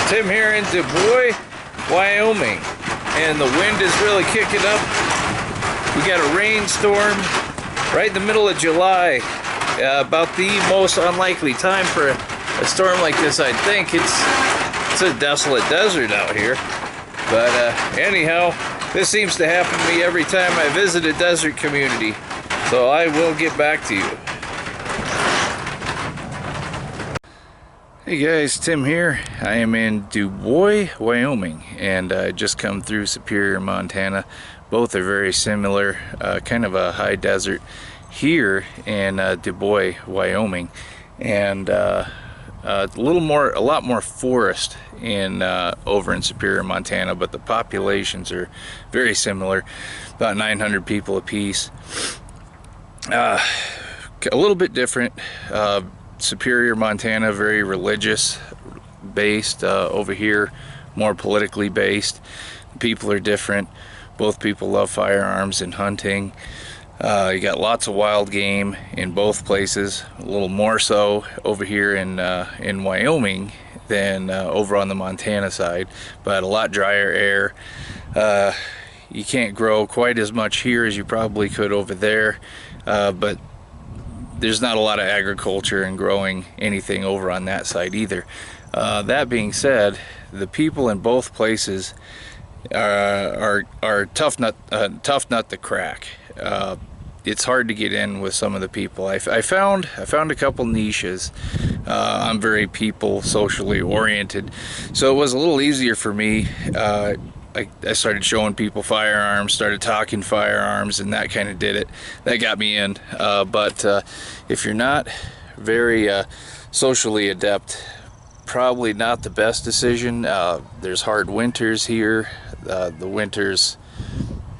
Tim here in Dubois, Wyoming, and the wind is really kicking up. We got a rainstorm right in the middle of July, about the most unlikely time for a storm like this. I think it's a desolate desert out here, but anyhow, this seems to happen to me every time I visit a desert community, so I will get back to you. Hey guys, Tim here. I am in Dubois, Wyoming, and I just come through Superior, Montana. Both are very similar, kind of a high desert here in Dubois, Wyoming, and a lot more forest in over in Superior, Montana, but the populations are very similar, about 900 people apiece. A little bit different. Superior, Montana, very religious based. Over here, more politically based. People are different. Both people love firearms and hunting. You got lots of wild game in both places. A little more so over here in Wyoming than over on the Montana side, but a lot drier air. You can't grow quite as much here as you probably could over there, but there's not a lot of agriculture and growing anything over on that side either. That being said, the people in both places are tough nut to crack. It's hard to get in with some of the people. I found a couple niches. I'm very people socially oriented, so it was a little easier for me. I started showing people firearms, started talking firearms, and that kind of did it. That got me in. But if you're not very socially adept, probably not the best decision. There's hard winters here. The winters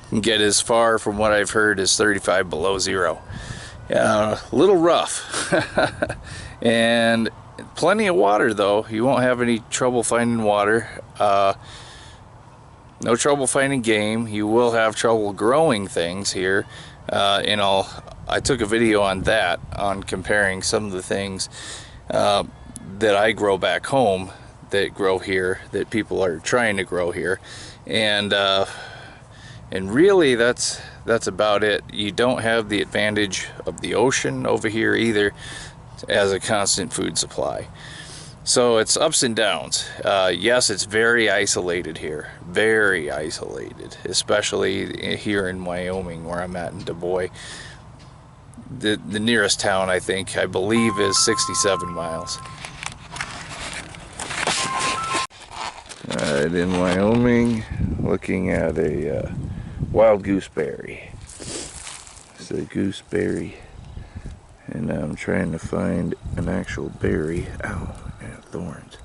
can get as far, from what I've heard, as 35 below zero. A little rough. And plenty of water though. You won't have any trouble finding water. No trouble finding game. You will have trouble growing things here. I took a video on that, on comparing some of the things that I grow back home that grow here, that people are trying to grow here, and really that's about it. You don't have the advantage of the ocean over here either as a constant food supply. So it's ups and downs. Yes, it's very isolated here, very isolated, especially here in Wyoming where I'm at in Dubois. The nearest town, I believe, is 67 miles. Alright, in Wyoming, looking at a wild gooseberry. It's a gooseberry, and I'm trying to find an actual berry. Ow. Thorns.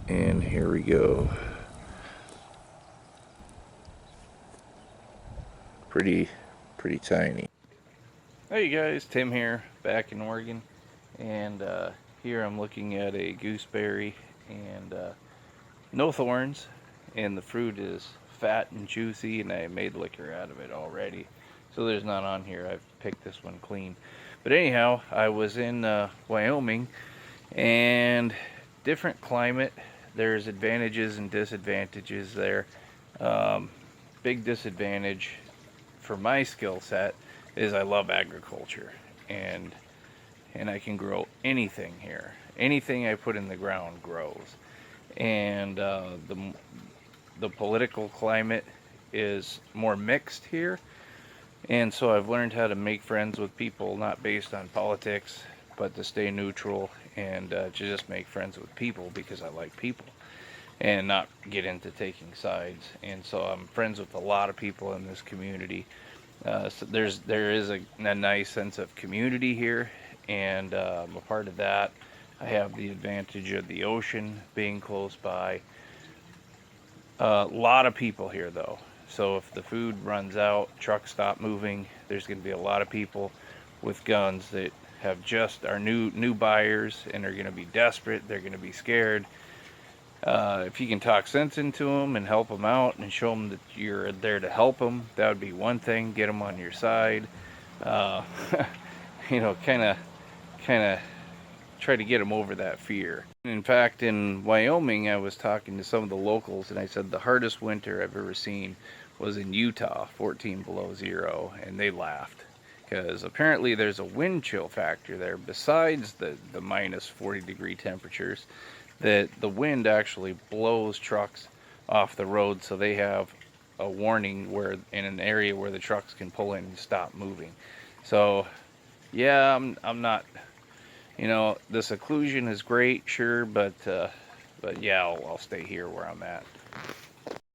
And here we go. Pretty tiny. Hey guys, Tim here, back in Oregon, and here I'm looking at a gooseberry, and no thorns, and the fruit is fat and juicy, and I made liquor out of it already, so there's none on here. I've picked this one clean. But anyhow, I was in Wyoming, and different climate. There's advantages and disadvantages there. Big disadvantage for my skill set is I love agriculture, and I can grow anything here. Anything I put in the ground grows, and the political climate is more mixed here, and so I've learned how to make friends with people, not based on politics, but to stay neutral and to just make friends with people because I like people, and not get into taking sides. And so I'm friends with a lot of people in this community. So there is a nice sense of community here, and I'm a part of that. I have the advantage of the ocean being close by. A lot of people here though, so if the food runs out, trucks stop moving, there's going to be a lot of people with guns that are new buyers and are going to be desperate. They're going to be scared. If you can talk sense into them and help them out and show them that you're there to help them, that would be one thing. Get them on your side. You know, kind of try to get them over that fear. In fact, in Wyoming, I was talking to some of the locals, and I said the hardest winter I've ever seen was in Utah, 14 below zero, and they laughed. Because apparently there's a wind chill factor there, besides the minus 40-degree temperatures, that the wind actually blows trucks off the road, so they have a warning where in an area where the trucks can pull in and stop moving. So, yeah, I'm not, the seclusion is great, sure, but yeah, I'll stay here where I'm at.